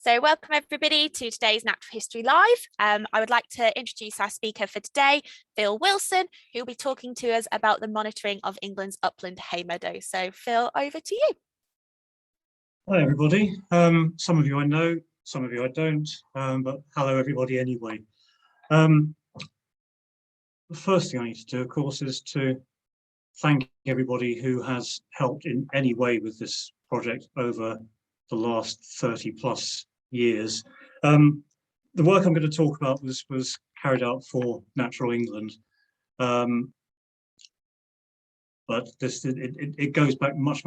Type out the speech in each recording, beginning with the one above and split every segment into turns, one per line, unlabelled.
So welcome everybody to today's Natural History Live. I would like to introduce our speaker for today, Phil Wilson, who will be talking to us about the monitoring of England's upland hay meadows. So Phil, over to you.
Hi everybody. Some of you I know, some of you I don't, but hello everybody anyway. The first thing I need to do, of course, is to thank everybody who has helped in any way with this project over the last 30 plus years. The work I'm going to talk about was carried out for Natural England, but it goes back much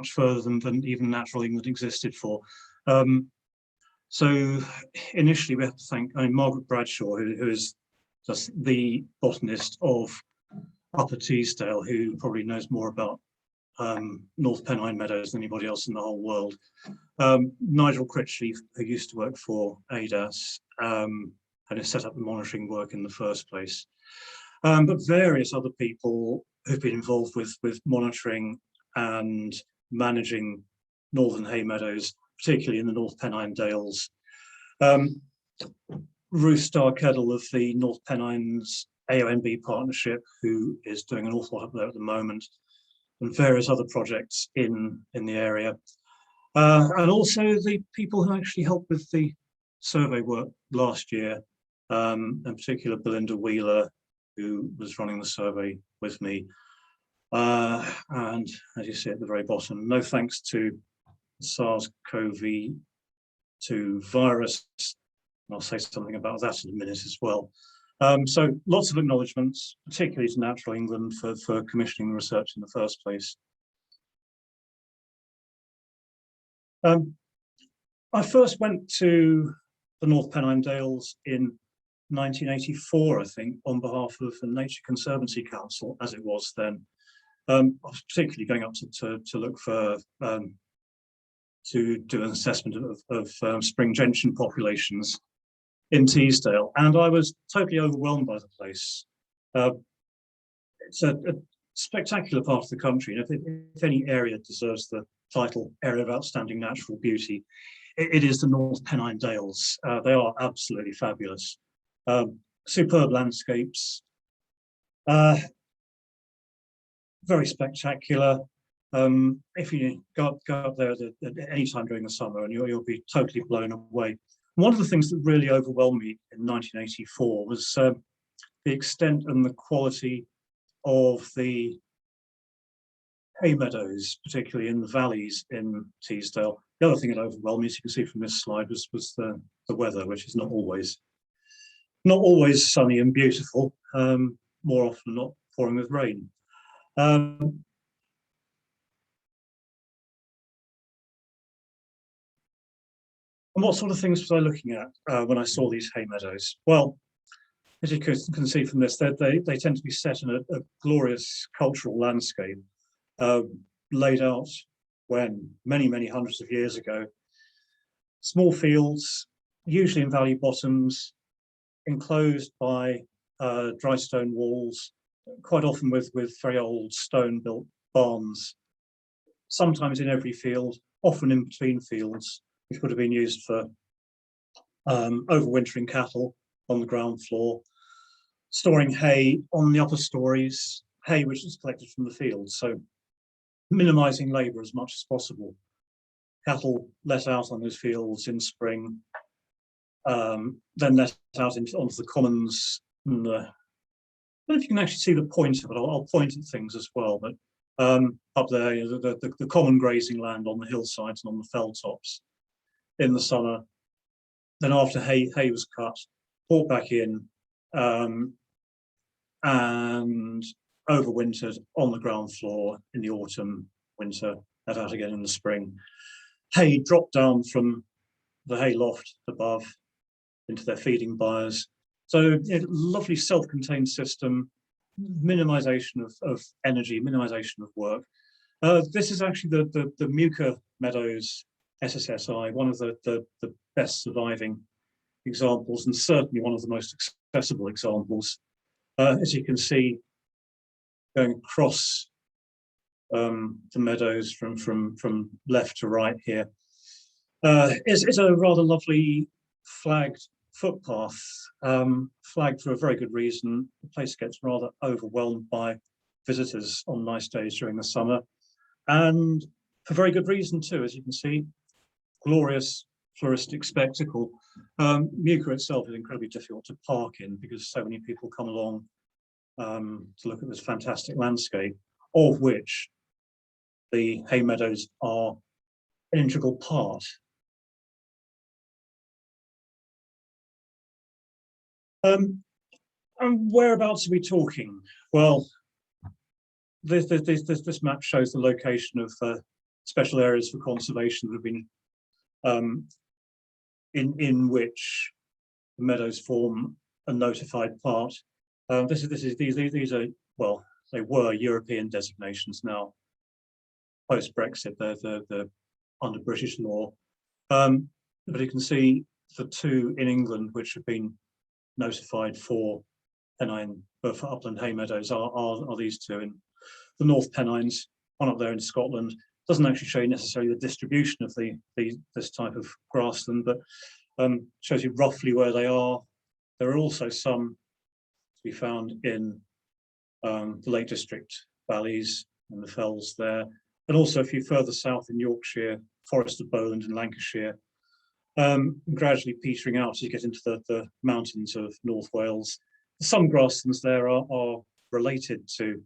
further than even Natural England existed for. So initially we have to thank Margaret Bradshaw, who is just the botanist of Upper Teesdale, who probably knows more about North Pennine Meadows than anybody else in the whole world. Nigel Critchley, who used to work for ADAS, and has set up the monitoring work in the first place. But various other people who've been involved with monitoring and managing northern hay meadows, particularly in the North Pennine Dales. Ruth Starr-Keddle of the North Pennines AONB partnership, who is doing an awful lot up there at the moment, and various other projects in the area. And also the people who actually helped with the survey work last year, in particular Belinda Wheeler, who was running the survey with me. And as you see at the very bottom, no thanks to SARS-CoV-2 virus. And I'll say something about that in a minute as well. So lots of acknowledgements, particularly to Natural England for commissioning the research in the first place. I first went to the North Pennine Dales in 1984, I think, on behalf of the Nature Conservancy Council, as it was then. I was particularly going up to look for, to do an assessment of spring gentian populations in Teesdale, and I was totally overwhelmed by the place. It's a spectacular part of the country, and if any area deserves the title Area of Outstanding Natural Beauty, it is the North Pennine Dales. They are absolutely fabulous. Superb landscapes, very spectacular. If you go up there at any time during the summer, and you'll be totally blown away. One of the things that really overwhelmed me in 1984 was the extent and the quality of the hay meadows, particularly in the valleys in Teesdale. The other thing that overwhelmed me, as you can see from this slide, was the weather, which is not always sunny and beautiful, more often not pouring with rain. And what sort of things was I looking at when I saw these hay meadows? Well, as you can see from this, they tend to be set in a glorious cultural landscape, laid out when many hundreds of years ago. Small fields, usually in valley bottoms, enclosed by dry stone walls, quite often with very old stone built barns, sometimes in every field, often in between fields, which would have been used for overwintering cattle on the ground floor, storing hay on the upper stories, hay which is collected from the fields, so minimizing labor as much as possible. Cattle let out on those fields in spring, then let out onto the commons. And I don't know if you can actually see the point of it. I'll point at things as well, but up there, the common grazing land on the hillsides and on the fell tops in the summer. Then after hay was cut, brought back in and overwintered on the ground floor in the autumn, winter, let out again in the spring. Hay dropped down from the hay loft above into their feeding byres. So lovely self-contained system, minimization of energy, minimization of work. This is actually the Muka Meadows SSSI, one of the best surviving examples, and certainly one of the most accessible examples. As you can see, going across the meadows from left to right here, Is a rather lovely flagged footpath, flagged for a very good reason. The place gets rather overwhelmed by visitors on nice days during the summer, and for very good reason too. As you can see, glorious floristic spectacle. Muka itself is incredibly difficult to park in because so many people come along to look at this fantastic landscape, of which the hay meadows are an integral part. And whereabouts are we talking? Well, this map shows the location of special areas for conservation that have been in which the meadows form a notified part. These are, well, they were European designations. Now post Brexit they're under British law, but you can see the two in England which have been notified for for upland hay meadows are these two in the North Pennines, one up there in Scotland. Doesn't actually show you necessarily the distribution of this type of grassland, but shows you roughly where they are. There are also some to be found in the Lake District valleys and the fells there, and also a few further south in Yorkshire, Forest of Bowland in Lancashire, gradually petering out as you get into the mountains of North Wales. Some grasslands there are related to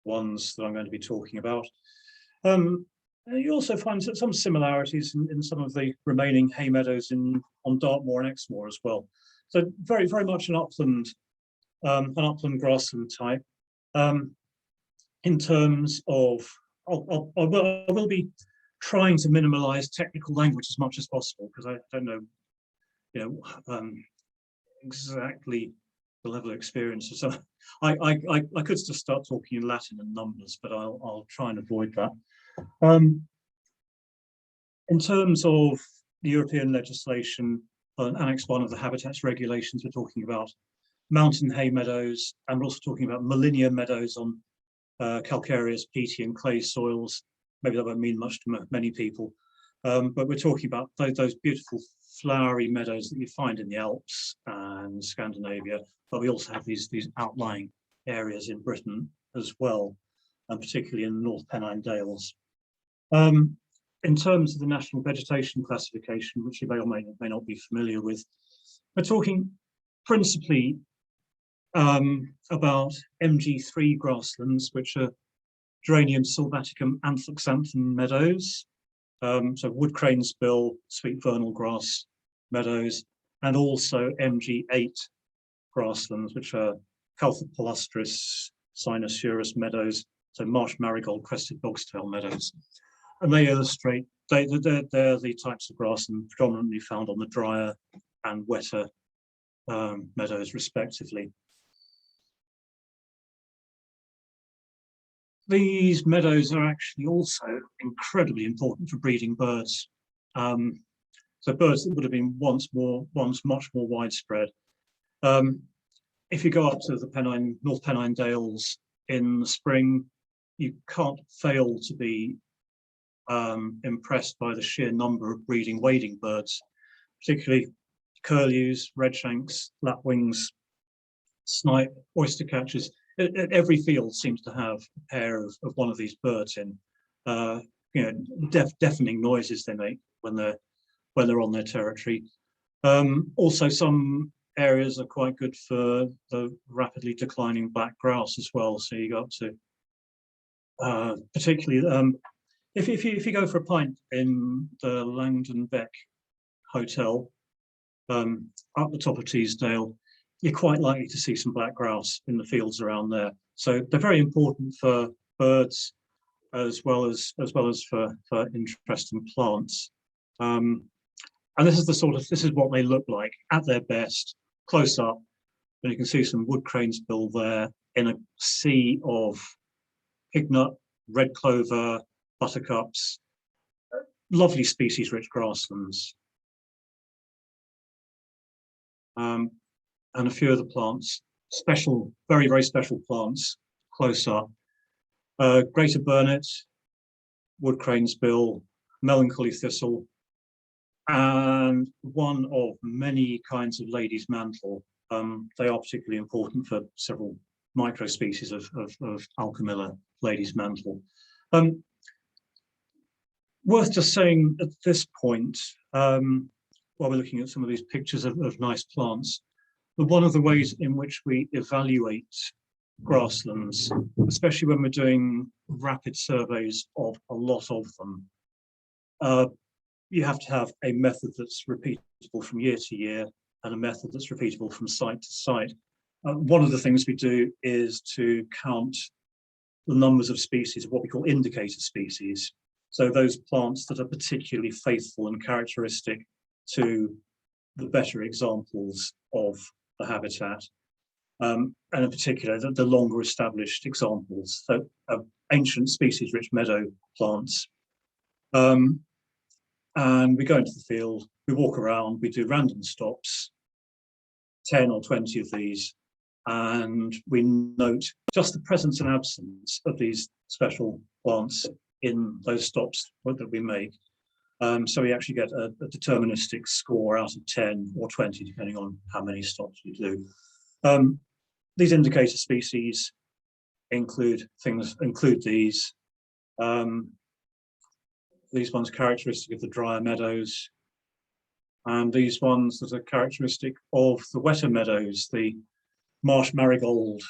ones that I'm going to be talking about. You also find some similarities in some of the remaining hay meadows on Dartmoor and Exmoor as well. So very, very much an upland grassland type. In terms of, I will be trying to minimalize technical language as much as possible because I don't know, exactly the level of experience. So I could just start talking in Latin and numbers, but I'll try and avoid that. In terms of the European legislation, Annex 1 of the Habitats Regulations, we're talking about mountain hay meadows, and we're also talking about Molinia meadows on calcareous, peaty and clay soils. Maybe that won't mean much to many people, but we're talking about those beautiful flowery meadows that you find in the Alps and Scandinavia, but we also have these outlying areas in Britain as well, and particularly in the North Pennine Dales. In terms of the National Vegetation Classification, which you may or may not be familiar with, we're talking principally about MG3 grasslands, which are Geranium sylvaticum anthoxanthan meadows, so wood cranesbill, sweet vernal grass meadows, and also MG8 grasslands, which are Calthopalustris cynosurus meadows, so marsh marigold crested bogstail meadows. And they illustrate, they're the types of grass and predominantly found on the drier and wetter meadows respectively. These meadows are actually also incredibly important for breeding birds. So birds that would have been once much more widespread. If you go up to the North Pennine Dales in the spring, you can't fail to be impressed by the sheer number of breeding wading birds, particularly curlews, redshanks, lapwings, snipe, oyster catchers. Every field seems to have a pair of one of these birds in. Deafening noises they make when they're on their territory. Also, some areas are quite good for the rapidly declining black grouse as well. So you go up to particularly if you go for a pint in the Langdon Beck Hotel up the top of Teesdale, you're quite likely to see some black grouse in the fields around there. So they're very important for birds as well as for interesting plants. And this is what they look like at their best, close up. And you can see some wood cranesbill there in a sea of pignut, red clover, buttercups, lovely species-rich grasslands. And a few of the plants, special, very, very special plants, close up. Greater burnet, wood cranesbill, melancholy thistle, and one of many kinds of lady's mantle. They are particularly important for several microspecies of Alchemilla lady's mantle. Worth just saying at this point, while we're looking at some of these pictures of nice plants, but one of the ways in which we evaluate grasslands, especially when we're doing rapid surveys of a lot of them, you have to have a method that's repeatable from year to year and a method that's repeatable from site to site. One of the things we do is to count the numbers of species, what we call indicator species. So those plants that are particularly faithful and characteristic to the better examples of the habitat. And in particular, the longer established examples, so ancient species-rich meadow plants. And we go into the field, we walk around, we do random stops, 10 or 20 of these, and we note just the presence and absence of these special plants in those stops that we make. So we actually get a deterministic score out of 10 or 20, depending on how many stops we do. These indicator species include these. These ones characteristic of the drier meadows, and these ones that are characteristic of the wetter meadows, the marsh marigold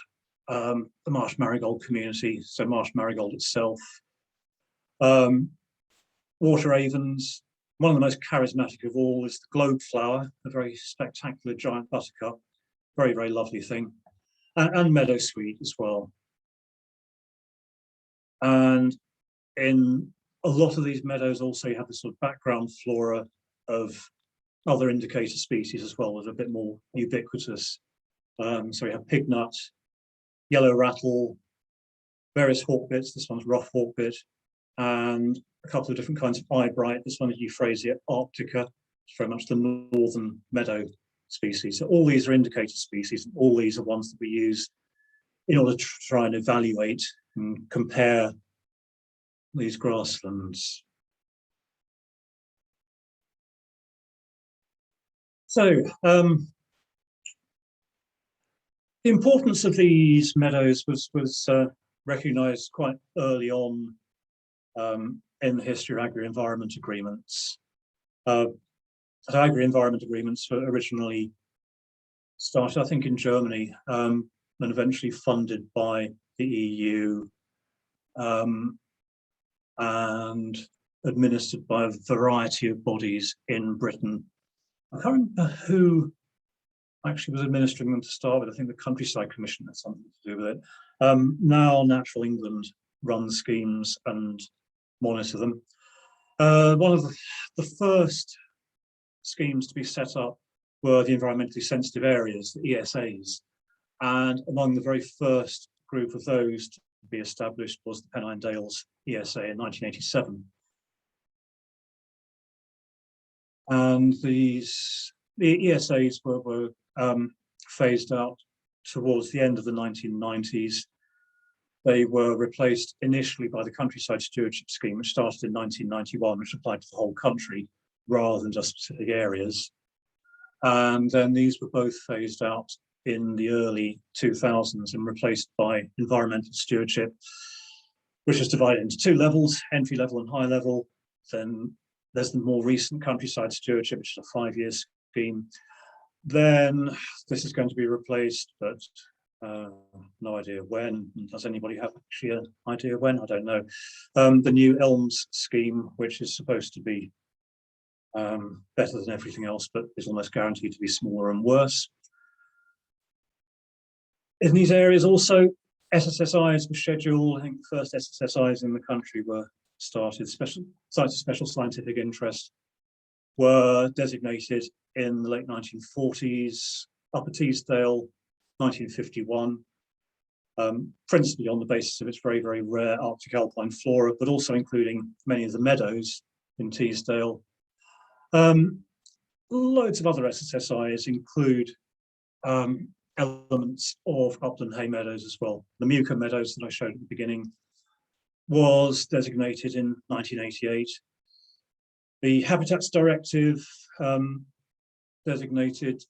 community, so marsh marigold itself. Water avens. One of the most charismatic of all is the globe flower, a very spectacular giant buttercup, very, very lovely thing, and meadow sweet as well. And in a lot of these meadows also you have this sort of background flora of other indicator species as well that are a bit more ubiquitous. So we have pignut, yellow rattle, various hawkbits. This one's rough hawkbit, and a couple of different kinds of eyebright. This one is Euphrasia arctica, it's very much the northern meadow species. So all these are indicator species, and all these are ones that we use in order to try and evaluate and compare these grasslands. So the importance of these meadows was recognised quite early on in the history of agri-environment agreements. Agri-environment agreements were originally started, I think, in Germany, and eventually funded by the EU, and administered by a variety of bodies in Britain. I can't remember who actually was administering them to start with. I think the Countryside Commission had something to do with it. Now Natural England runs schemes and monitor them. One of the first schemes to be set up were the environmentally sensitive areas, the ESAs. And among the very first group of those to be established was the Pennine Dales ESA in 1987. And the ESAs were phased out towards the end of the 1990s. They were replaced initially by the Countryside Stewardship Scheme, which started in 1991, which applied to the whole country rather than just specific areas. And then these were both phased out in the early 2000s and replaced by environmental stewardship, which is divided into two levels, entry level and high level. Then there's the more recent Countryside Stewardship, which is a 5-year scheme. Then this is going to be replaced, but no idea when. Does anybody have actually an idea when? I don't know. The new Elms scheme, which is supposed to be better than everything else, but is almost guaranteed to be smaller and worse. In these areas also, SSSIs were scheduled. I think the first SSSIs in the country were started. Sites of special scientific interest were designated in the late 1940s, Upper Teesdale, 1951, principally on the basis of its very, very rare Arctic alpine flora, but also including many of the meadows in Teesdale. Loads of other SSSIs include elements of upland hay meadows as well. The Muka meadows that I showed at the beginning was designated in 1988. The Habitats Directive designated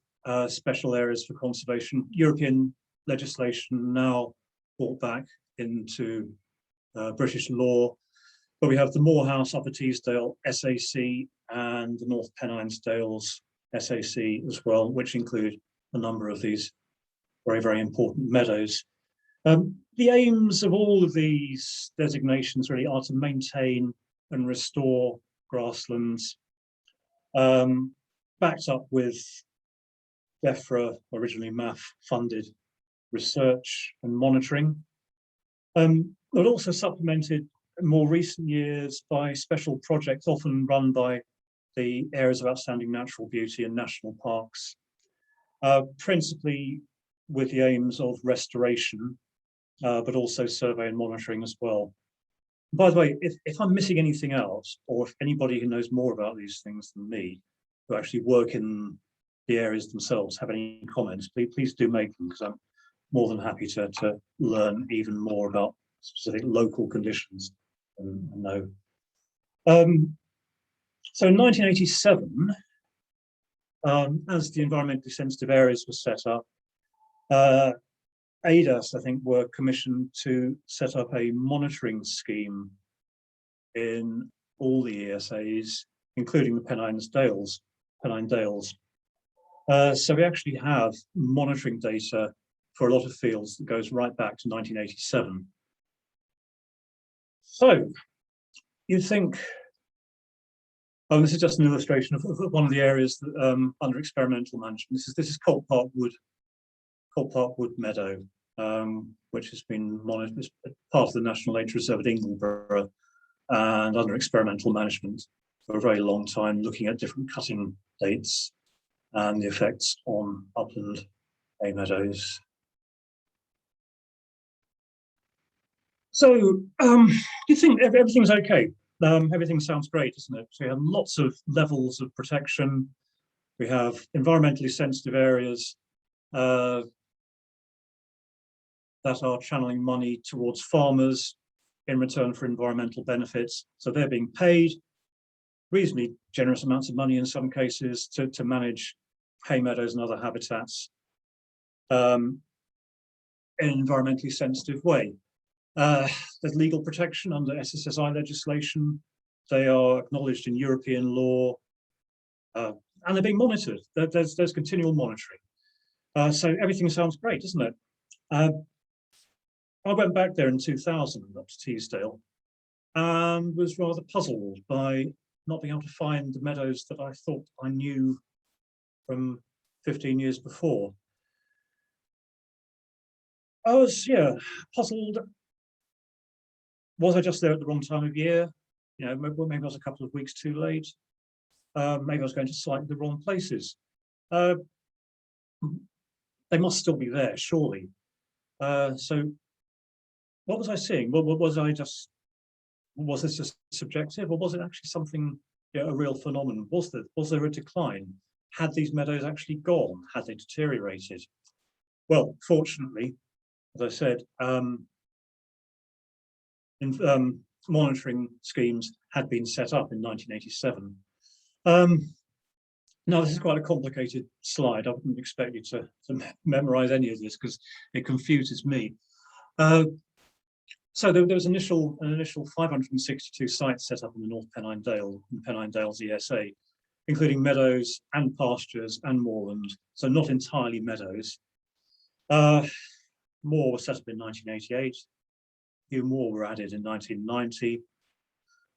special areas for conservation. European legislation now brought back into British law, but we have the Moorhouse Upper Teesdale SAC and the North Pennine Dales SAC as well, which include a number of these very, very important meadows. The aims of all of these designations really are to maintain and restore grasslands, backed up with DEFRA, originally MAF funded research and monitoring, but also supplemented in more recent years by special projects often run by the areas of outstanding natural beauty and national parks, principally with the aims of restoration, but also survey and monitoring as well. By the way, if I'm missing anything else, or if anybody who knows more about these things than me, who actually work in the areas themselves, have any comments, please do make them, because I'm more than happy to learn even more about specific local conditions and know. So in 1987, as the environmentally sensitive areas were set up, ADAS, I think, were commissioned to set up a monitoring scheme in all the ESAs, including the Pennine Dales. So we actually have monitoring data for a lot of fields that goes right back to 1987. So you'd think, oh, this is just an illustration of one of the areas that, under experimental management. This is Colt Park Wood Meadow, which has been monitored as part of the National Nature Reserve at Ingleborough and under experimental management for a very long time, looking at different cutting dates and the effects on upland hay meadows. So you think everything's okay? Everything sounds great, isn't it? So we have lots of levels of protection. We have environmentally sensitive areas that are channeling money towards farmers in return for environmental benefits. So they're being paid reasonably generous amounts of money in some cases to manage hay meadows and other habitats in an environmentally sensitive way. There's legal protection under SSSI legislation. They are acknowledged in European law, and they're being monitored. There's continual monitoring. So everything sounds great, doesn't it? I went back there in 2000 up to Teesdale and was rather puzzled by not being able to find the meadows that I thought I knew from 15 years before. I was, puzzled. Was I just there at the wrong time of year? You know, maybe I was a couple of weeks too late. Maybe I was going to slightly the wrong places. They must still be there, surely. So what was I seeing? Was this just subjective, or was it actually something, a real phenomenon? Was there a decline? Had these meadows actually gone? Had they deteriorated? Well, fortunately, as I said, monitoring schemes had been set up in 1987. Now, this is quite a complicated slide. I wouldn't expect you to memorize any of this because it confuses me. So there was an initial 562 sites set up in the North Pennine Dales ESA, including meadows and pastures and moorland, so not entirely meadows. More were set up in 1988. A few more were added in 1990.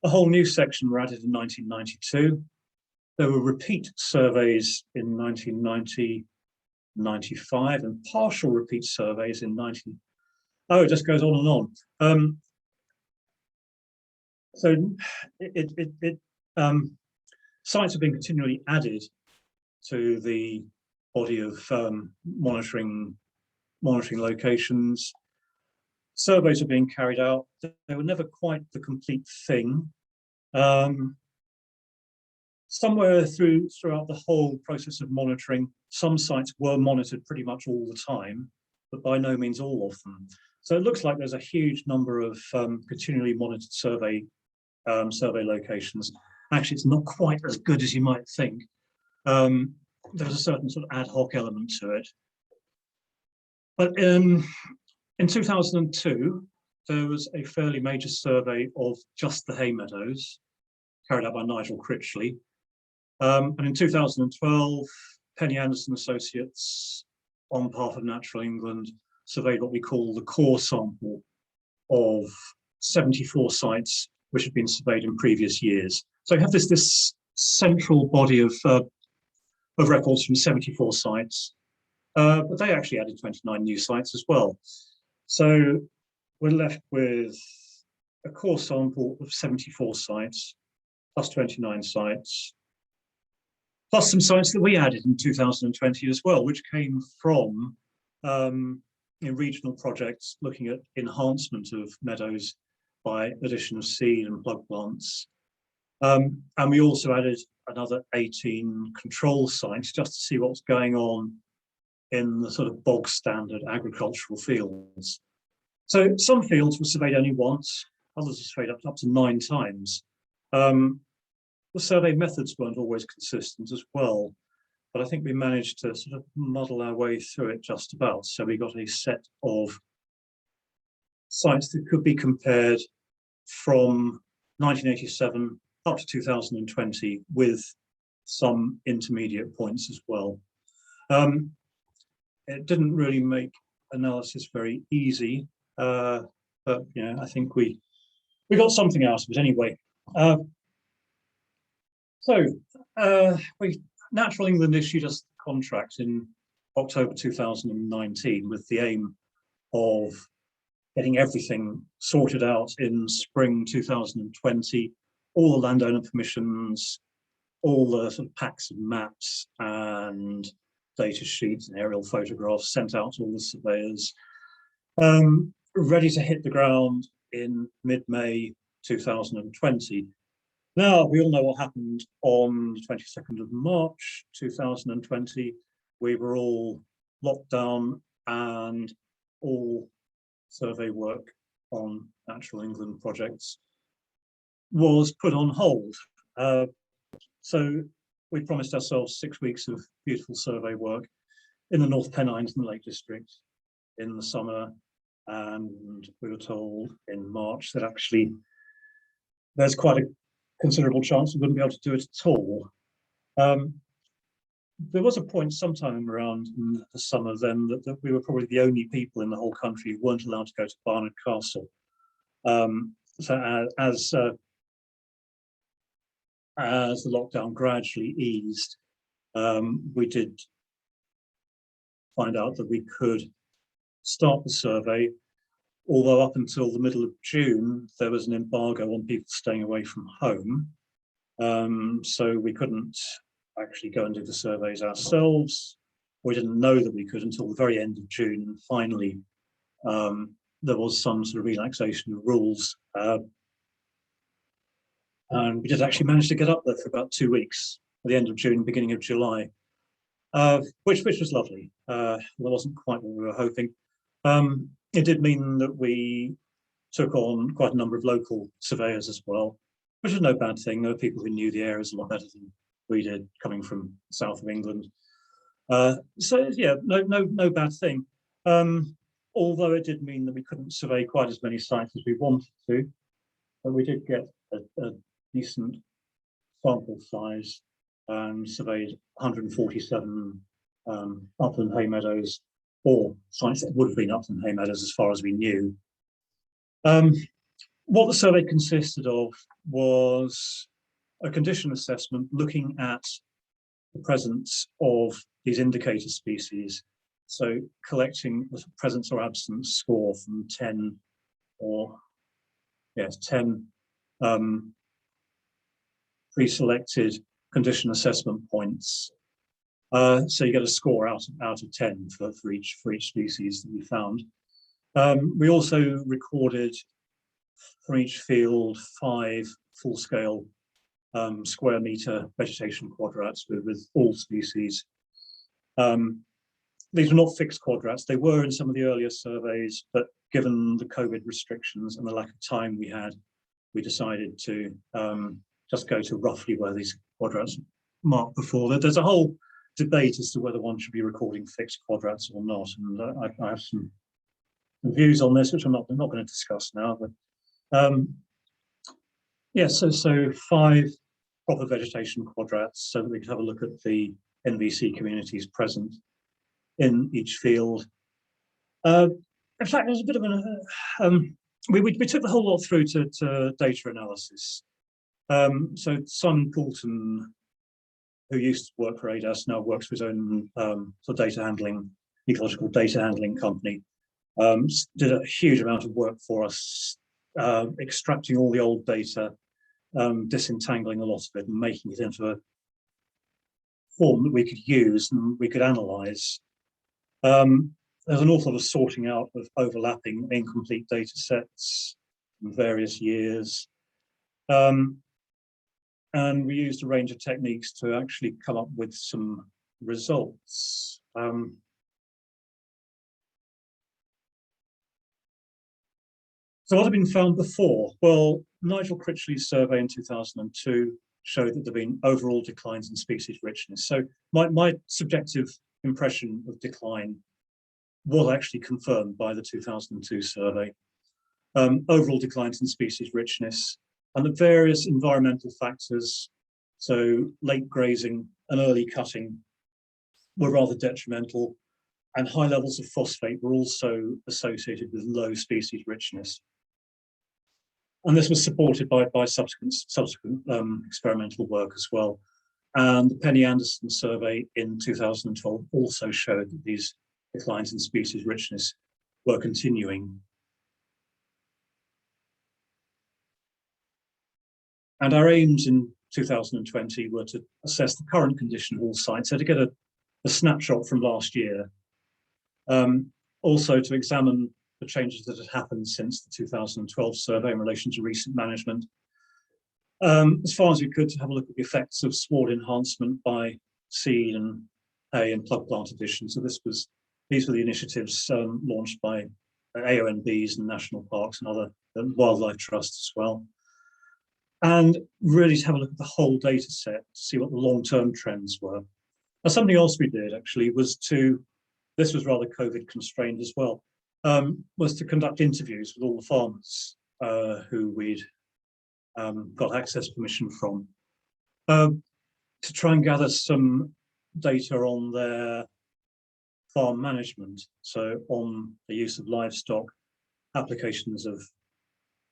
A whole new section were added in 1992. There were repeat surveys in 1990, 95, and partial repeat surveys in 19. Oh, it just goes on and on. So sites have been continually added to the body of monitoring locations. Surveys are being carried out. They were never quite the complete thing. Somewhere throughout the whole process of monitoring, some sites were monitored pretty much all the time, but by no means all of them. So it looks like there's a huge number of continually monitored survey locations. actually it's not quite as good as you might think. There's a certain sort of ad hoc element to it. But in 2002, there was a fairly major survey of just the hay meadows carried out by Nigel Critchley. And in 2012, Penny Anderson Associates, on behalf of Natural England, surveyed what we call the core sample of 74 sites which had been surveyed in previous years. So you have this central body of records from 74 sites, but they actually added 29 new sites as well. So we're left with a core sample of 74 sites, plus 29 sites, plus some sites that we added in 2020 as well, which came from regional projects looking at enhancement of meadows by addition of seed and plug plants. And we also added another 18 control sites just to see what's going on in the sort of bog standard agricultural fields. So some fields were surveyed only once, others were surveyed up to 9 times. The survey methods weren't always consistent as well, but I think we managed to sort of muddle our way through it just about. So we got a set of sites that could be compared from 1987 up to 2020 with some intermediate points as well. It didn't really make analysis very easy, but I think we got something out of it anyway. Natural England issued us a contract in October 2019 with the aim of getting everything sorted out in spring 2020, all the landowner permissions, all the sort of packs of maps and data sheets and aerial photographs sent out to all the surveyors, ready to hit the ground in mid-May 2020. Now, we all know what happened on the 22nd of March 2020. We were all locked down and all survey work on Natural England projects was put on hold. So we promised ourselves 6 weeks of beautiful survey work in the North Pennines and the Lake District in the summer. And we were told in March that actually there's quite a considerable chance we wouldn't be able to do it at all. There was a point sometime around in the summer then that we were probably the only people in the whole country who weren't allowed to go to Barnard Castle. So as the lockdown gradually eased, we did find out that we could start the survey, although up until the middle of June, there was an embargo on people staying away from home. So we couldn't actually go and do the surveys ourselves. We didn't know that we could until the very end of June. And finally, there was some sort of relaxation of rules. And we did actually manage to get up there for about 2 weeks, at the end of June, beginning of July, which was lovely. That wasn't quite what we were hoping. It did mean that we took on quite a number of local surveyors as well, which is no bad thing. There were people who knew the areas a lot better than we did, coming from the south of England. So yeah, no bad thing. Although it did mean that we couldn't survey quite as many sites as we wanted to, but we did get a decent sample size and surveyed 147 upland hay meadows, or sites that would have been upland hay meadows as far as we knew. What the survey consisted of was a condition assessment looking at the presence of these indicator species. So collecting the presence or absence score from 10 pre-selected condition assessment points. So you get a score out of 10 for each species that we found. We also recorded for each field 5 full-scale square meter vegetation quadrats with all species. These were not fixed quadrats. They were in some of the earlier surveys, but given the COVID restrictions and the lack of time we had, we decided to just go to roughly where these quadrats marked before. There's a whole debate as to whether one should be recording fixed quadrats or not, and I have some views on this, which I'm not going to discuss now. But yeah, so 5 proper vegetation quadrats, so that we could have a look at the NVC communities present in each field. In fact, there's a bit of an we took the whole lot through to data analysis. So Simon Poulton, who used to work for ADAS, now works for his own sort of data handling, ecological data handling company, did a huge amount of work for us, extracting all the old data, disentangling a lot of it and making it into a form that we could use and we could analyze. There's an awful lot of sorting out of overlapping incomplete data sets from various years. And we used a range of techniques to actually come up with some results. So what had been found before? Well, Nigel Critchley's survey in 2002 showed that there have been overall declines in species richness. So my subjective impression of decline was actually confirmed by the 2002 survey. Overall declines in species richness, and the various environmental factors, so late grazing and early cutting, were rather detrimental, and high levels of phosphate were also associated with low species richness. And this was supported by subsequent experimental work as well. And the Penny Anderson survey in 2012 also showed that these declines in species richness were continuing. And our aims in 2020 were to assess the current condition of all sites, so to get a snapshot from last year. Also to examine the changes that had happened since the 2012 survey in relation to recent management. As far as we could, to have a look at the effects of sward enhancement by seed and hay and plug plant addition. So these were the initiatives launched by AONBs and national parks and other wildlife trusts as well. And really to have a look at the whole data set to see what the long-term trends were. Now, something else we did actually was this was rather COVID constrained as well, was to conduct interviews with all the farmers who we'd got access permission from, to try and gather some data on their farm management, so on the use of livestock, applications of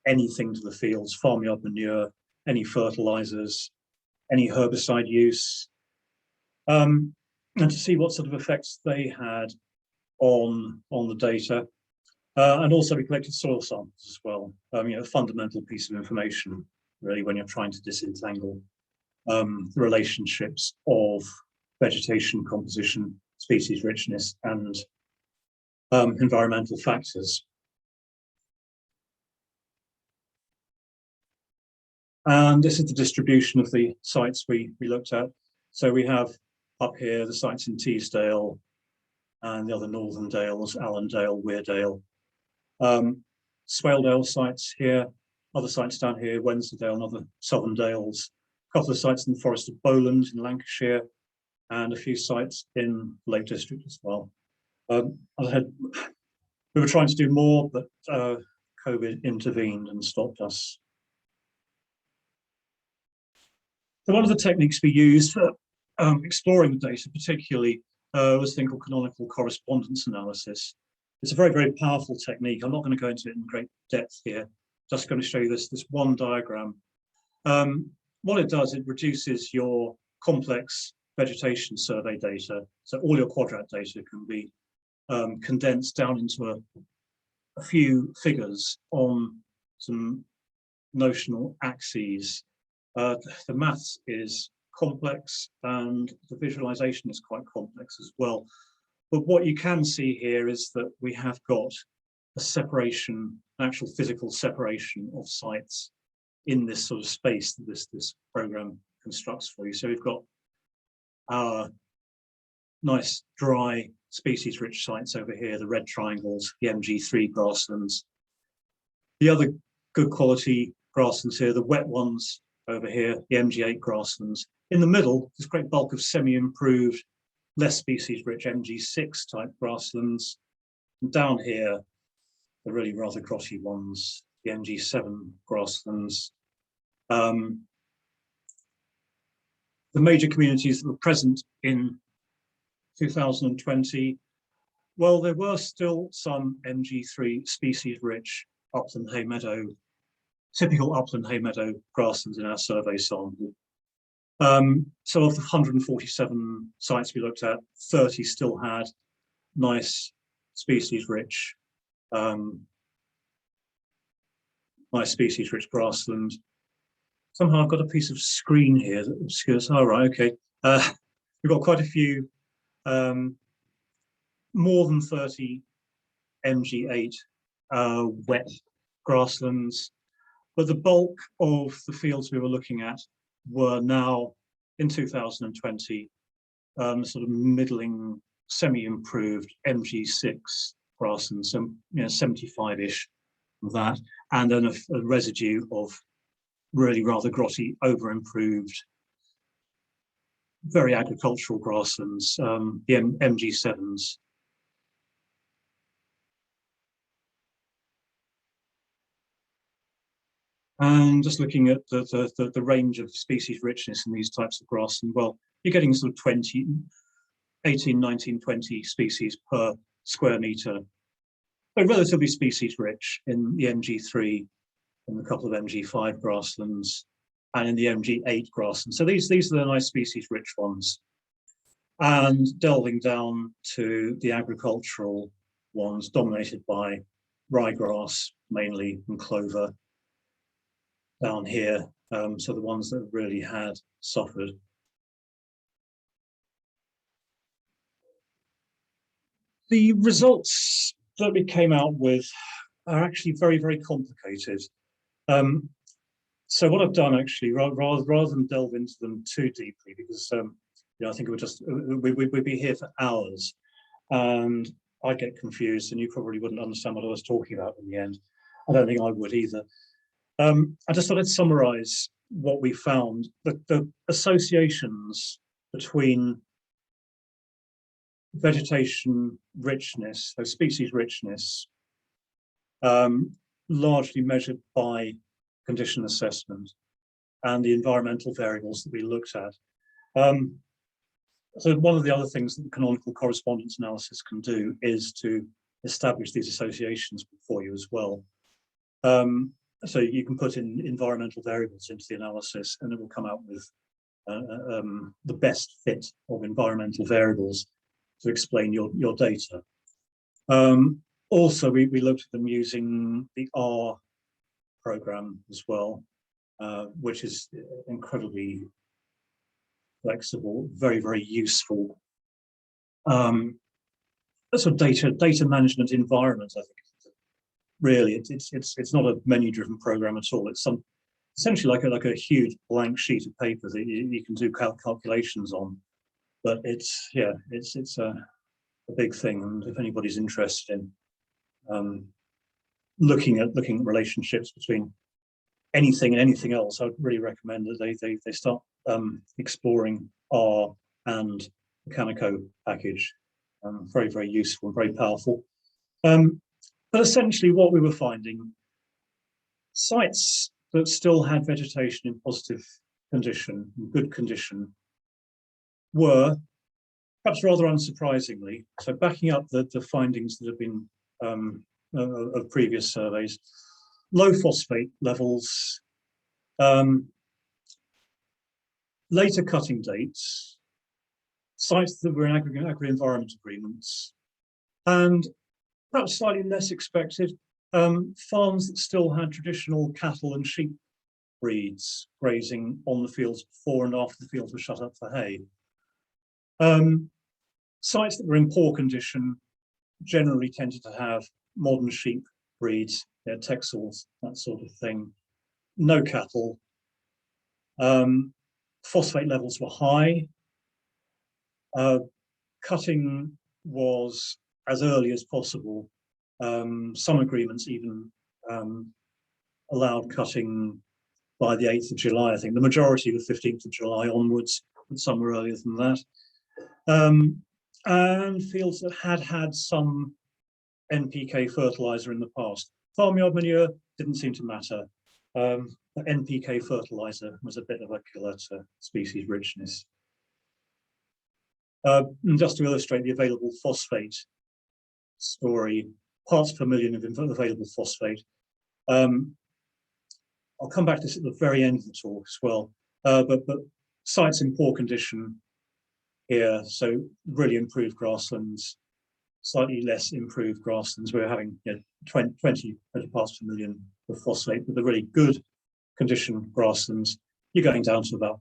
anything to the fields, farmyard manure, any fertilizers, any herbicide use, and to see what sort of effects they had on the data. And also we collected soil samples as well, a fundamental piece of information really when you're trying to disentangle the relationships of vegetation composition, species richness, and environmental factors. And this is the distribution of the sites we looked at. So we have up here the sites in Teesdale and the other Northern Dales, Allendale, Weardale. Swaledale sites here, other sites down here, Wensleydale and other Southern Dales, a couple of sites in the Forest of Bowland in Lancashire, and a few sites in the Lake District as well. As I had, we were trying to do more, but COVID intervened and stopped us. So one of the techniques we used for exploring the data particularly was a thing called canonical correspondence analysis. It's a very, very powerful technique. I'm not going to go into it in great depth here. Just going to show you this one diagram. What it does, it reduces your complex vegetation survey data. So all your quadrat data can be condensed down into a few figures on some notional axes. The maths is complex and the visualization is quite complex as well. But what you can see here is that we have got a separation, actual physical separation of sites in this sort of space that this program constructs for you. So we've got our nice dry species rich sites over here, the red triangles, the MG3 grasslands. The other good quality grasslands here, the wet ones over here, the MG8 grasslands. In the middle, this great bulk of semi-improved, less species-rich MG6 type grasslands. And down here, the really rather grotty ones, the MG7 grasslands. The major communities that were present in 2020, well, there were still some MG3 species-rich upland hay meadow, typical upland hay meadow grasslands in our survey sample. So of the 147 sites we looked at, 30 still had nice species-rich grassland. Somehow I've got a piece of screen here that obscures. Oh, right, okay. We've got quite a few, more than 30 MG8 wet grasslands, but the bulk of the fields we were looking at were now in 2020 sort of middling, semi-improved MG6 grasslands, so 75-ish of that, and then a residue of really rather grotty, over-improved, very agricultural grasslands, the MG7s. And just looking at the range of species richness in these types of grassland, well, you're getting sort of 18, 19, 20 species per square metre. So relatively species rich in the MG3 and a couple of MG5 grasslands and in the MG8 grasslands. So these are the nice species rich ones. And delving down to the agricultural ones dominated by ryegrass mainly and clover down here, so the ones that really had suffered. The results that we came out with are actually very, very complicated. So what I've done actually, rather than delve into them too deeply, because I think we'd be here for hours, and I'd get confused, and you probably wouldn't understand what I was talking about in the end. I don't think I would either. I just thought I'd summarize what we found, the associations between vegetation richness, so species richness, largely measured by condition assessment, and the environmental variables that we looked at. So one of the other things that the canonical correspondence analysis can do is to establish these associations for you as well. So you can put in environmental variables into the analysis and it will come out with the best fit of environmental variables to explain your data. Also, we looked at them using the R program as well, which is incredibly flexible, very, very useful. Sort of data management environment, I think. Really, it's not a menu-driven program at all. It's essentially like a huge blank sheet of paper that you can do calculations on. But it's a big thing, and if anybody's interested in looking at relationships between anything and anything else, I would really recommend that they start exploring R and the Canonical package. Very, very useful, very powerful. But essentially what we were finding, sites that still had vegetation in positive condition, in good condition, were, perhaps rather unsurprisingly, so backing up the findings that have been of previous surveys, low phosphate levels, later cutting dates, sites that were in agri-environment agreements, and perhaps slightly less expected, farms that still had traditional cattle and sheep breeds grazing on the fields before and after the fields were shut up for hay. Sites that were in poor condition generally tended to have modern sheep breeds, Texels, that sort of thing. No cattle. Phosphate levels were high. Cutting was as early as possible. Some agreements even allowed cutting by the 8th of July, I think. The majority the 15th of July onwards, but some were earlier than that. And fields that had some NPK fertilizer in the past. Farmyard manure didn't seem to matter. But NPK fertilizer was a bit of a killer to species richness. And just to illustrate the available phosphate story, parts per million of available phosphate. I'll come back to this at the very end of the talk as well. But sites in poor condition here, so really improved grasslands, slightly less improved grasslands. We're having 20 parts per million of phosphate, but the really good condition grasslands, you're going down to about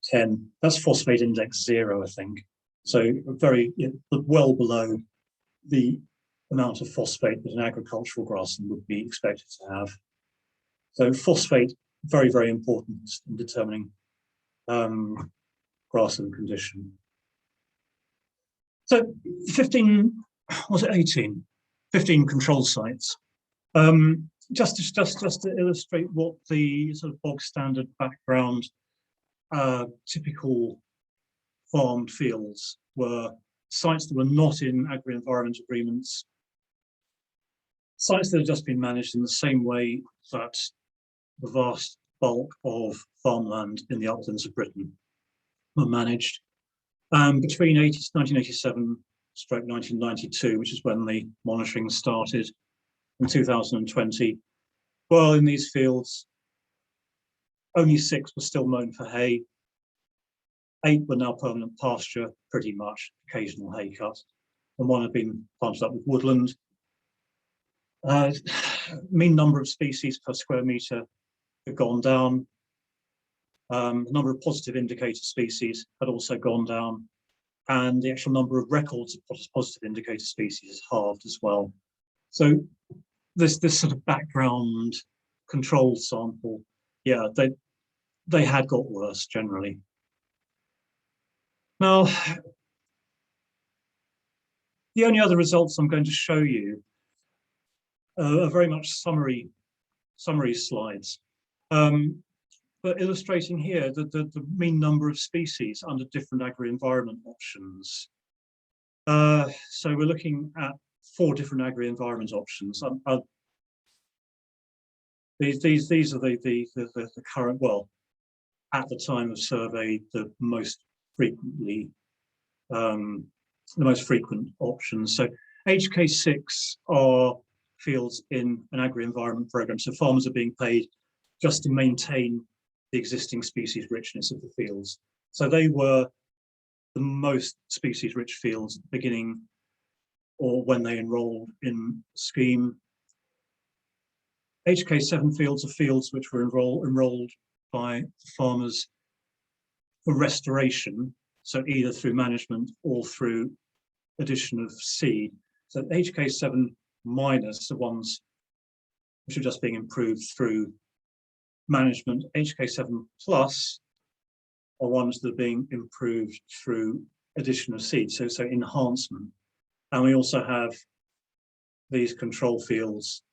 10. That's phosphate index 0, I think. So very well below the amount of phosphate that an agricultural grassland would be expected to have. So phosphate, very, very important in determining grassland condition. So 15, was it 18? 15 control sites. Just to illustrate what the sort of bog standard background typical farmed fields were: sites that were not in agri-environment agreements, sites that had just been managed in the same way that the vast bulk of farmland in the uplands of Britain were managed. Between 1987-1992, which is when the monitoring started, in 2020, well, in these fields, only 6 were still mown for hay. 8 were now permanent pasture, pretty much, occasional hay cut, and 1 had been planted up with woodland. Mean number of species per square metre had gone down. The number of positive indicator species had also gone down, and the actual number of records of positive indicator species has halved as well. So this sort of background control sample, yeah, they had got worse generally. Now, the only other results I'm going to show you are very much summary slides, but illustrating here the mean number of species under different agri-environment options. So we're looking at 4 different agri-environment options. These are the current, well, at the time of survey, the most frequent options. So HK6 are fields in an agri-environment program. So farmers are being paid just to maintain the existing species richness of the fields. So they were the most species rich fields at the beginning or when they enrolled in the scheme. HK7 fields are fields which were enrolled by farmers for restoration, so either through management or through addition of seed. So HK7 minus the ones which are just being improved through management. HK7 plus are ones that are being improved through addition of seed, so enhancement. And we also have these control fields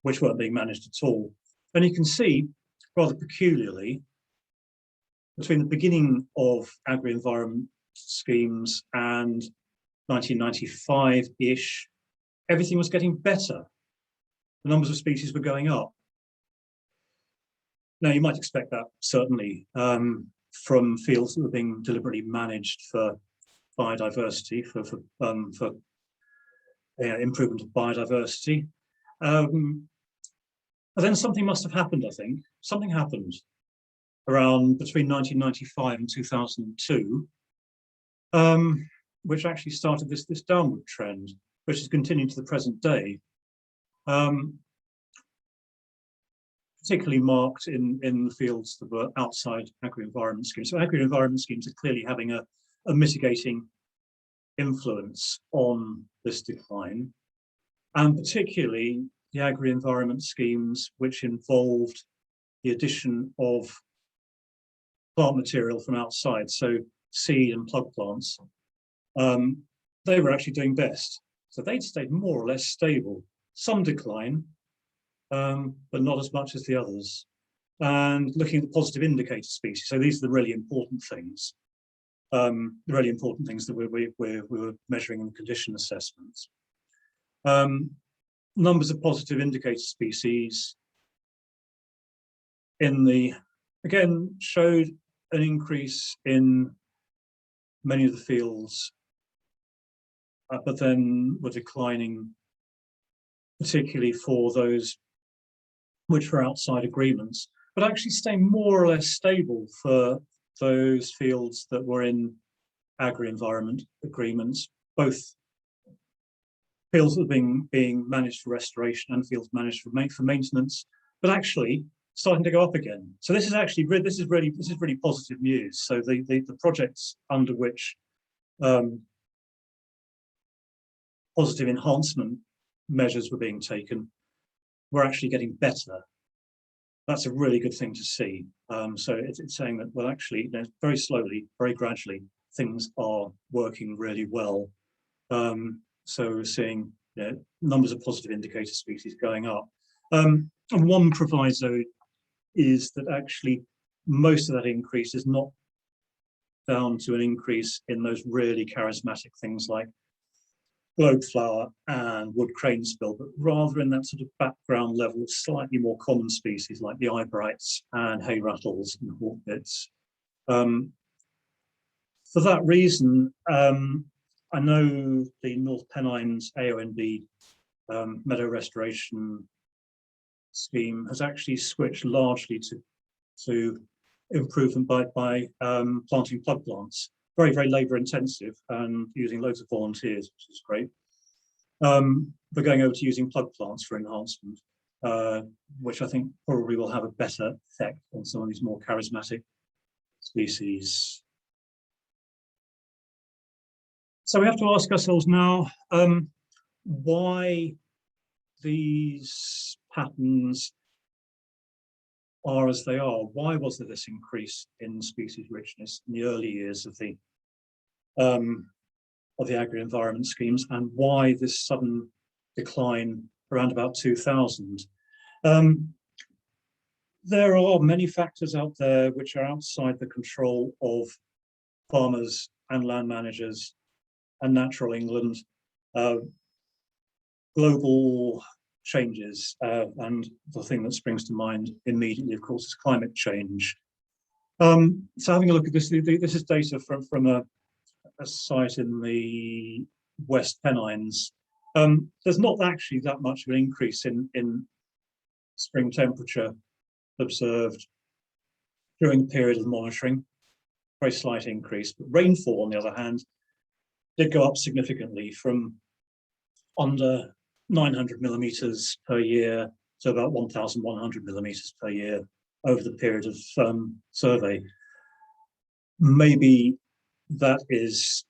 which weren't being managed at all. And you can see, rather peculiarly, between the beginning of agri-environment schemes and 1995-ish, everything was getting better. The numbers of species were going up. Now, you might expect that, certainly, from fields that were being deliberately managed for biodiversity, for improvement of biodiversity. But then something must have happened, I think. Something happened around between 1995 and 2002, which actually started this downward trend, which has continued to the present day. Particularly marked in the fields that were outside agri-environment schemes. So agri-environment schemes are clearly having a mitigating influence on this decline, and particularly the agri-environment schemes which involved the addition of plant material from outside, so seed and plug plants. They were actually doing best. So they'd stayed more or less stable. Some decline, but not as much as the others. And looking at the positive indicator species, so these are the really important things. The really important things that we were measuring in the condition assessments. Numbers of positive indicator species again showed an increase in many of the fields, but then were declining, particularly for those which were outside agreements, but actually staying more or less stable for those fields that were in agri-environment agreements, both fields that are being managed for restoration and fields managed for maintenance, but actually starting to go up again. So this is actually this is really positive news. So the projects under which positive enhancement measures were being taken were actually getting better. That's a really good thing to see. So it's saying that, well, actually, you know, very slowly, very gradually, things are working really well. So we're seeing, you know, numbers of positive indicator species going up. And one proviso is that actually most of that increase is not down to an increase in those really charismatic things like globe flower and wood cranespill, but rather in that sort of background level of slightly more common species like the eyebrights and hay rattles and hawkbits. For that reason, I know the North Pennines AONB meadow restoration scheme has actually switched largely to improvement by planting plug plants. Very, very labour intensive and using loads of volunteers, which is great. We're going over to using plug plants for enhancement, which I think probably will have a better effect on some of these more charismatic species. So we have to ask ourselves now, why these patterns are as they are. Why was there this increase in species richness in the early years of the agri-environment schemes, and why this sudden decline around about 2000? There are many factors out there which are outside the control of farmers and land managers and natural England. Global changes, and the thing that springs to mind immediately, of course, is climate change. So having a look at this, this is data from a site in the West Pennines. There's not actually that much of an increase in spring temperature observed during the period of monitoring, very slight increase, but rainfall, on the other hand, did go up significantly from under 900 millimeters per year to about 1,100 millimeters per year over the period of survey. Maybe that is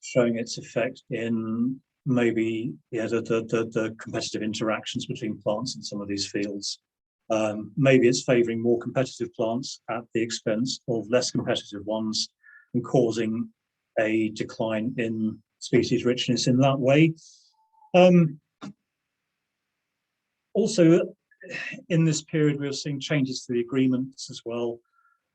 showing its effect in maybe the competitive interactions between plants in some of these fields. Maybe it's favouring more competitive plants at the expense of less competitive ones and causing a decline in species richness in that way. Also, in this period, we are seeing changes to the agreements as well.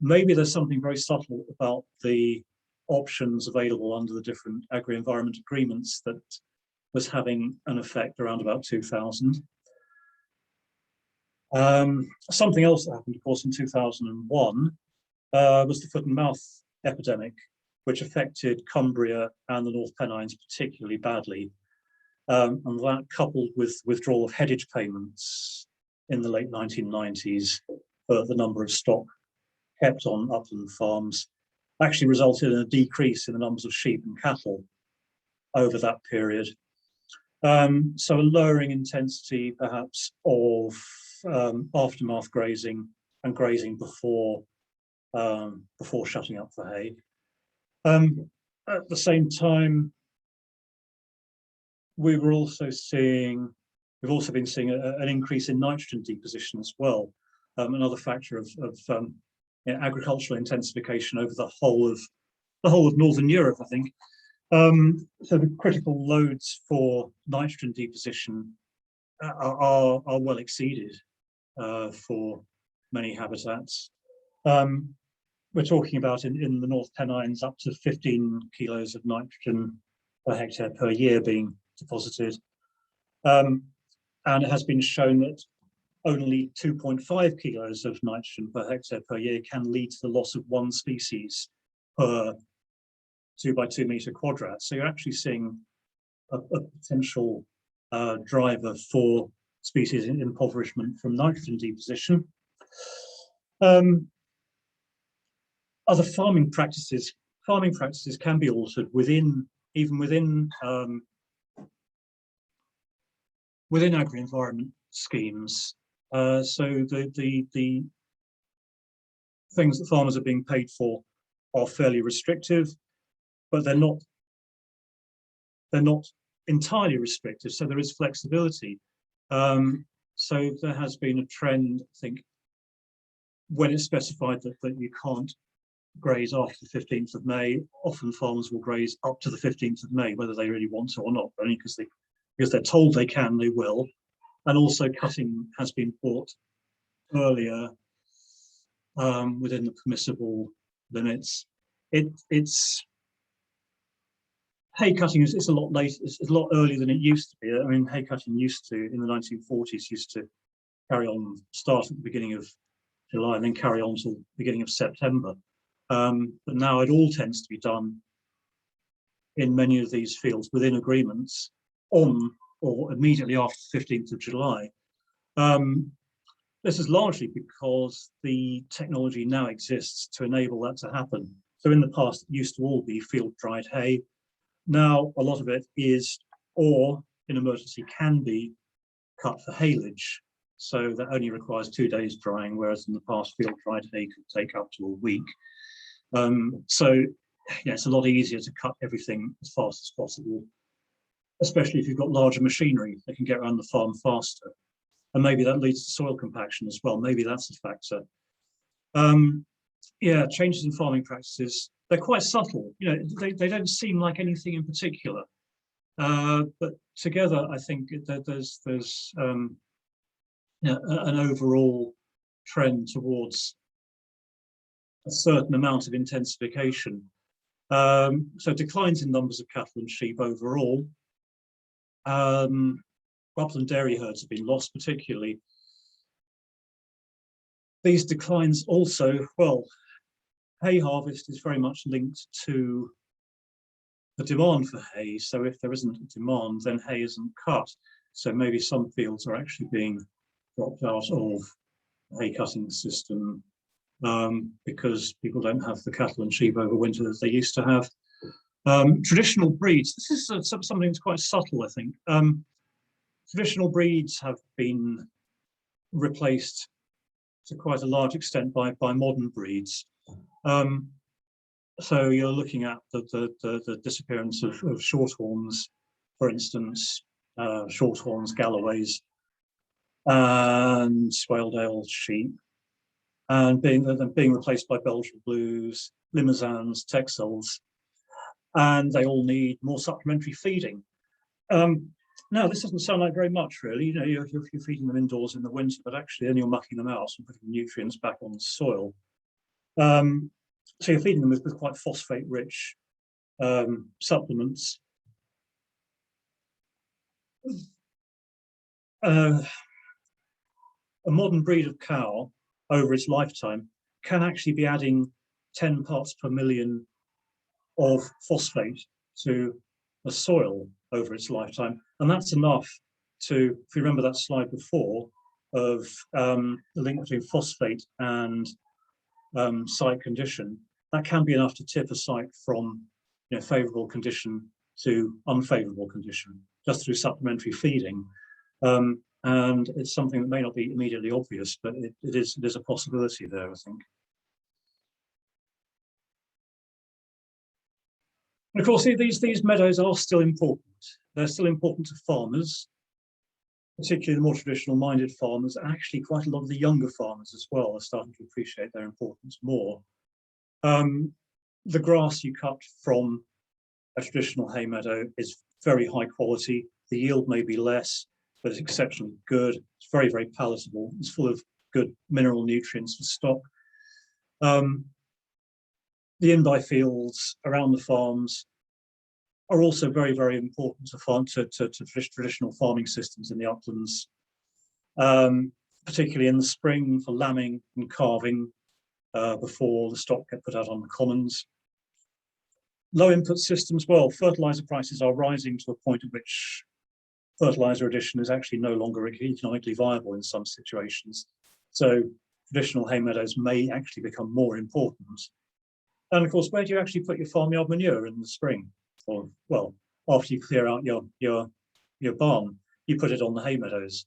Maybe there's something very subtle about the options available under the different agri-environment agreements that was having an effect around about 2000. Something else that happened, of course, in 2001 was the foot and mouth epidemic, which affected Cumbria and the North Pennines particularly badly. And that, coupled with withdrawal of headage payments in the late 1990s for the number of stock kept on upland farms, actually resulted in a decrease in the numbers of sheep and cattle over that period. So a lowering intensity, perhaps, of aftermath grazing and grazing before shutting up for hay. At the same time, we've also been seeing an increase in nitrogen deposition as well, another factor of agricultural intensification over the whole of Northern Europe, I think. So the critical loads for nitrogen deposition are well exceeded for many habitats. We're talking about in the North Pennines up to 15 kilos of nitrogen per hectare per year being deposited. And it has been shown that only 2.5 kilos of nitrogen per hectare per year can lead to the loss of one species per 2 by 2 meter quadrat. So you're actually seeing a potential driver for species impoverishment from nitrogen deposition. Other farming practices can be altered within agri-environment schemes. So the things that farmers are being paid for are fairly restrictive, but they're not entirely restrictive. So there is flexibility. So there has been a trend, I think, when it's specified that you can't graze after the 15th of May, often farmers will graze up to the 15th of May, whether they really want to or not, only because they're told they can, they will. And also cutting has been brought earlier within the permissible limits. It's hay cutting is a lot later, it's a lot earlier than it used to be. I mean, hay cutting used to, in the 1940s, used to carry on, start at the beginning of July and then carry on till the beginning of September. But now it all tends to be done in many of these fields within agreements on or immediately after the 15th of July. This is largely because the technology now exists to enable that to happen. So in the past, it used to all be field dried hay. Now, a lot of it is, or in emergency can be, cut for haylage. So that only requires 2 days drying, whereas in the past, field dried hay could take up to a week. So yeah, it's a lot easier to cut everything as fast as possible, especially if you've got larger machinery that can get around the farm faster. And maybe that leads to soil compaction as well. Maybe that's a factor. Yeah, changes in farming practices, they're quite subtle. You know, they don't seem like anything in particular. But together, I think there's you know, an overall trend towards a certain amount of intensification. So declines in numbers of cattle and sheep overall. Upland dairy herds have been lost particularly. These declines also, well, hay harvest is very much linked to the demand for hay. So if there isn't a demand, then hay isn't cut. So maybe some fields are actually being dropped out of the hay cutting system because people don't have the cattle and sheep over winter that they used to have. Traditional breeds, this is something that's quite subtle, I think. Traditional breeds have been replaced to quite a large extent by modern breeds. So you're looking at the disappearance of shorthorns, for instance, shorthorns, Galloways, and Swaledale sheep, and being replaced by Belgian Blues, Limousins, Texels, and they all need more supplementary feeding. Now, this doesn't sound like very much, really. You know, you're feeding them indoors in the winter, but actually then you're mucking them out and putting nutrients back on the soil. So you're feeding them with quite phosphate-rich supplements. A modern breed of cow over its lifetime can actually be adding 10 parts per million of phosphate to the soil over its lifetime. And that's enough to, if you remember that slide before, of the link between phosphate and site condition, that can be enough to tip a site from, you know, favourable condition to unfavourable condition, just through supplementary feeding. And it's something that may not be immediately obvious, but it is a possibility there, I think. And of course, these meadows are still important. They're still important to farmers, particularly the more traditional minded farmers, and actually quite a lot of the younger farmers as well are starting to appreciate their importance more. The grass you cut from a traditional hay meadow is very high quality. The yield may be less, but it's exceptionally good. It's very, very palatable. It's full of good mineral nutrients for stock. The in-by fields around the farms are also very, very important to traditional farming systems in the uplands, particularly in the spring for lambing and calving before the stock get put out on the commons. Low input systems, well, fertilizer prices are rising to a point at which fertilizer addition is actually no longer economically viable in some situations. So traditional hay meadows may actually become more important. And of course, where do you actually put your farmyard manure in the spring? Or, well, after you clear out your barn, you put it on the hay meadows.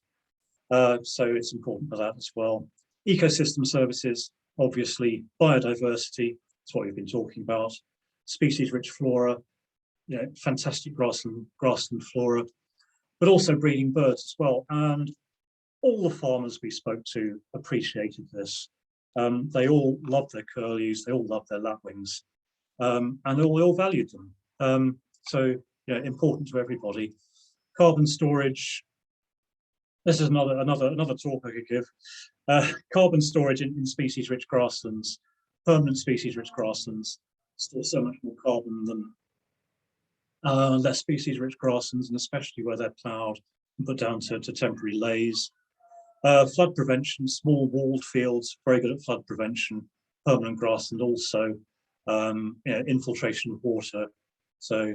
So it's important for that as well. Ecosystem services, obviously, biodiversity, that's what we've been talking about. Species-rich flora, fantastic grassland flora, but also breeding birds as well. And all the farmers we spoke to appreciated this. They all loved their curlews, they all loved their lapwings, and they all valued them. So important to everybody. Carbon storage. This is another talk I could give. Carbon storage in species-rich grasslands, permanent species-rich grasslands, store so much more carbon than less species-rich grasslands, and especially where they're ploughed and put down to temporary lays. Flood prevention, small walled fields, very good at flood prevention. Permanent grassland also, infiltration of water. So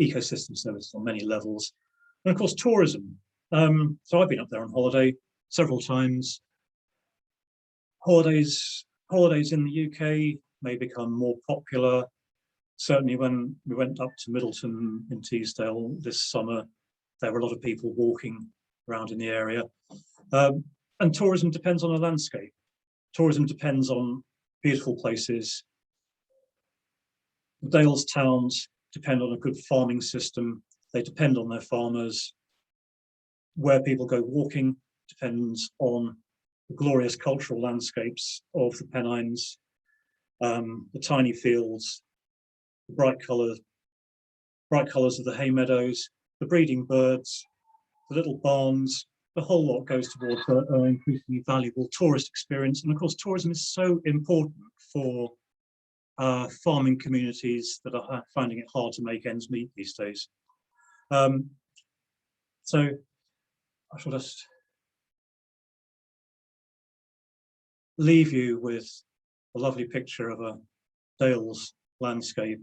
ecosystem services on many levels. And of course, tourism. So I've been up there on holiday several times. Holidays in the UK may become more popular. Certainly when we went up to Middleton in Teesdale this summer, there were a lot of people walking around in the area. And tourism depends on a landscape. Tourism depends on beautiful places. The Dales towns depend on a good farming system. They depend on their farmers. Where people go walking depends on the glorious cultural landscapes of the Pennines, the tiny fields, the bright colours of the hay meadows, the breeding birds, the little barns. The whole lot goes towards an increasingly valuable tourist experience. And of course, tourism is so important for farming communities that are finding it hard to make ends meet these days. So I shall just leave you with a lovely picture of a Dales landscape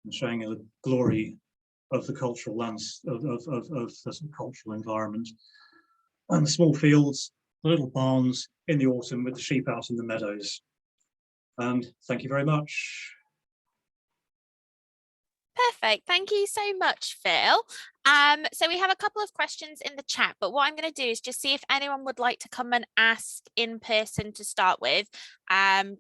and showing you the glory of the cultural the cultural environment, and the small fields, the little barns in the autumn with the sheep out in the meadows. And thank you very much.
Perfect. Thank you so much, Phil. So we have a couple of questions in the chat, but what I'm going to do is just see if anyone would like to come and ask in person to start with,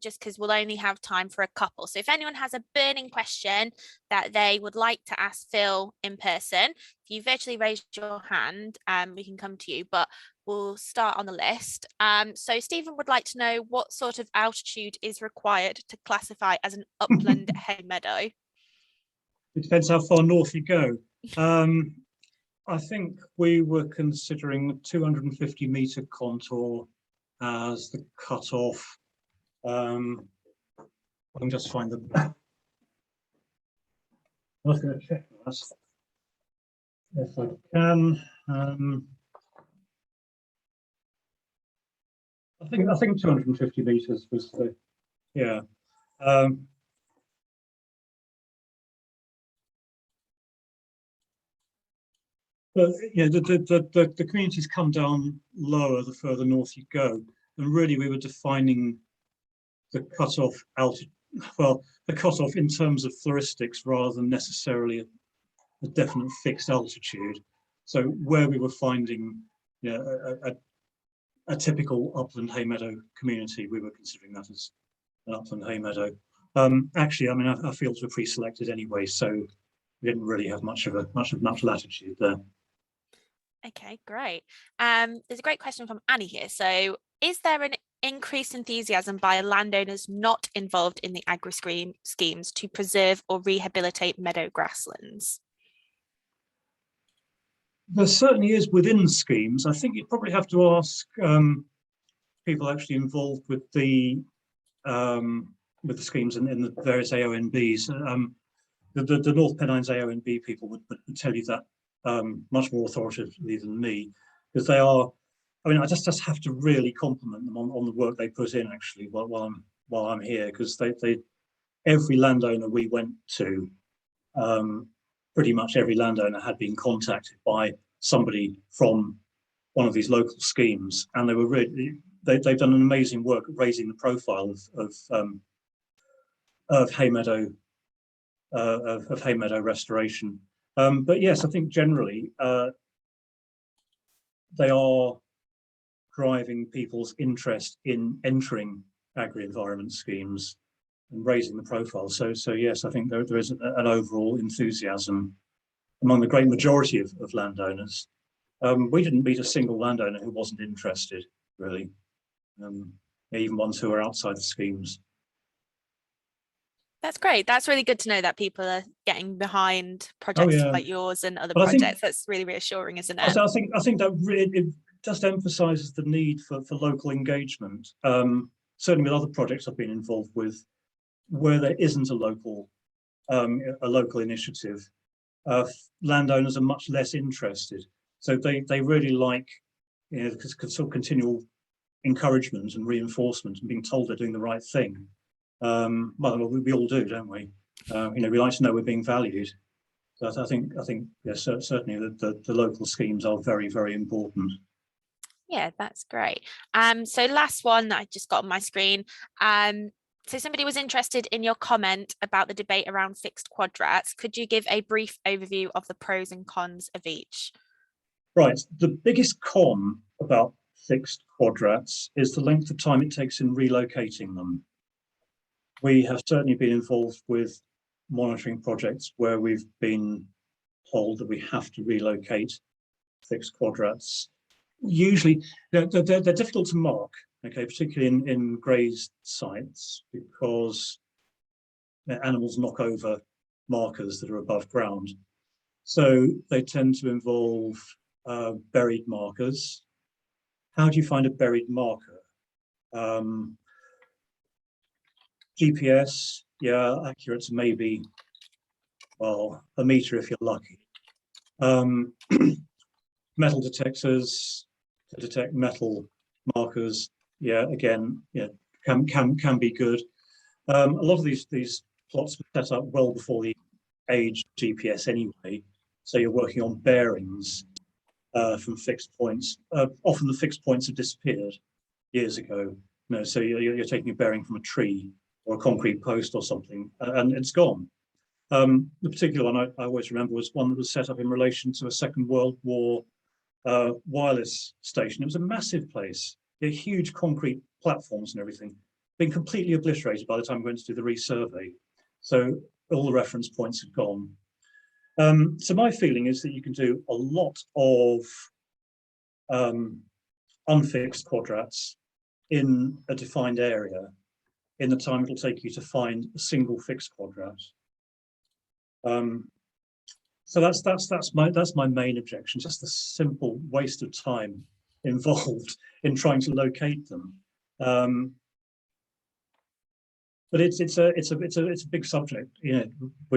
just because we'll only have time for a couple. So if anyone has a burning question that they would like to ask Phil in person, if you virtually raised your hand, we can come to you, but we'll start on the list. So Stephen would like to know what sort of altitude is required to classify as an upland hay meadow.
It depends how far north you go. I think we were considering the 250-metre contour as the cutoff. I can just find the. I was going to check that if I can. I think 250 metres was the But the communities come down lower the further north you go, and really we were defining the cutoff altitude, well, the cutoff in terms of floristics rather than necessarily a definite fixed altitude. So where we were finding a typical upland hay meadow community, we were considering that as an upland hay meadow. Actually, I mean, our fields were pre-selected anyway, so we didn't really have much latitude there.
Okay, great. There's a great question from Annie here. So is there an increased enthusiasm by landowners not involved in the agri-schemes to preserve or rehabilitate meadow grasslands?
There certainly is within schemes. I think you'd probably have to ask people actually involved with the schemes in the various AONBs. The North Pennines AONB people would tell you that much more authoritatively than me, because they are. I mean, I just have to really compliment them on the work they put in actually while I'm here, because they every landowner we went to, pretty much every landowner had been contacted by somebody from one of these local schemes, and they were really they've done an amazing work at raising the profile of hay meadow of hay meadow restoration. But yes, I think generally they are driving people's interest in entering agri-environment schemes and raising the profile. So yes, I think there is an overall enthusiasm among the great majority of landowners. We didn't meet a single landowner who wasn't interested, really, even ones who are outside the schemes.
That's great. That's really good to know that people are getting behind projects like yours and other
but
projects. That's really reassuring, isn't it?
I think that really, it just emphasises the need for local engagement. Certainly with other projects I've been involved with, where there isn't a local initiative, landowners are much less interested. So they really like, sort of continual encouragement and reinforcement and being told they're doing the right thing. Well, we all do, don't we? We like to know we're being valued. So I think yes, certainly the local schemes are very, very important.
Yeah, that's great. So last one that I just got on my screen. So somebody was interested in your comment about the debate around fixed quadrats. Could you give a brief overview of the pros and cons of each?
Right. The biggest con about fixed quadrats is the length of time it takes in relocating them. We have certainly been involved with monitoring projects where we've been told that we have to relocate fixed quadrats. Usually, they're difficult to mark, okay, particularly in grazed sites, because animals knock over markers that are above ground. So they tend to involve buried markers. How do you find a buried marker? GPS, yeah, accurate to maybe, well, a meter if you're lucky. Metal detectors to detect metal markers, yeah, again, yeah, can be good. A lot of these plots were set up well before the age of GPS anyway, so you're working on bearings from fixed points. Often the fixed points have disappeared years ago. So you're taking a bearing from a tree or a concrete post or something, and it's gone. The particular one I always remember was one that was set up in relation to a Second World War wireless station. It was a massive place, huge concrete platforms and everything, been completely obliterated by the time we went to do the resurvey. So all the reference points had gone. So my feeling is that you can do a lot of unfixed quadrats in a defined area in the time it'll take you to find a single fixed quadrat. So that's my main objection, just the simple waste of time involved in trying to locate them. But it's a big subject. We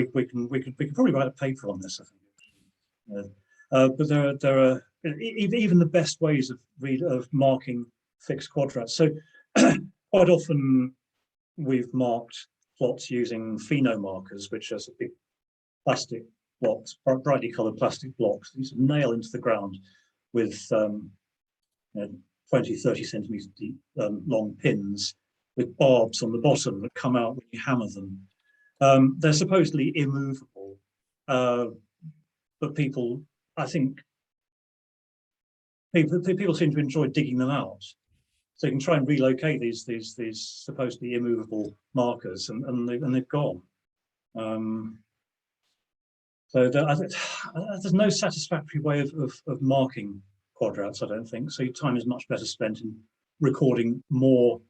can probably write a paper on this, I think. But there are even the best ways of marking fixed quadrats. So quite often we've marked plots using pheno markers, which are big plastic blocks, brightly coloured plastic blocks. These nail into the ground with 20, 30 centimetre deep long pins with barbs on the bottom that come out when you hammer them. They're supposedly immovable, but people, I think, people seem to enjoy digging them out. So you can try and relocate these supposedly immovable markers, and they've gone. So there's no satisfactory way of marking quadrats, I don't think. So your time is much better spent in recording more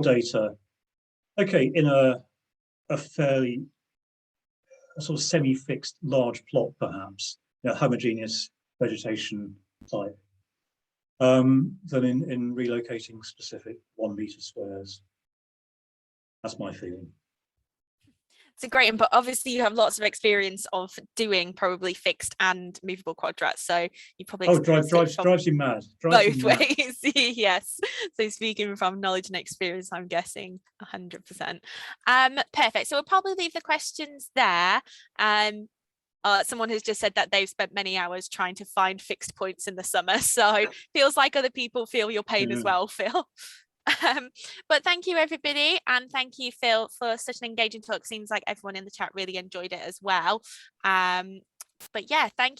data. Okay, in a fairly sort of semi-fixed large plot, perhaps, homogeneous vegetation type, than in relocating specific 1 meter squares. That's my feeling.
It's a great input. Obviously, you have lots of experience of doing probably fixed and movable quadrats, so you probably
drives you mad.
Both ways. Yes. So speaking from knowledge and experience, I'm guessing 100%. Perfect. So we'll probably leave the questions there. Someone has just said that they've spent many hours trying to find fixed points in the summer, so feels like other people feel your pain as well, Phil. But thank you, everybody, and thank you, Phil, for such an engaging talk. Seems like everyone in the chat really enjoyed it as well. But yeah, thank you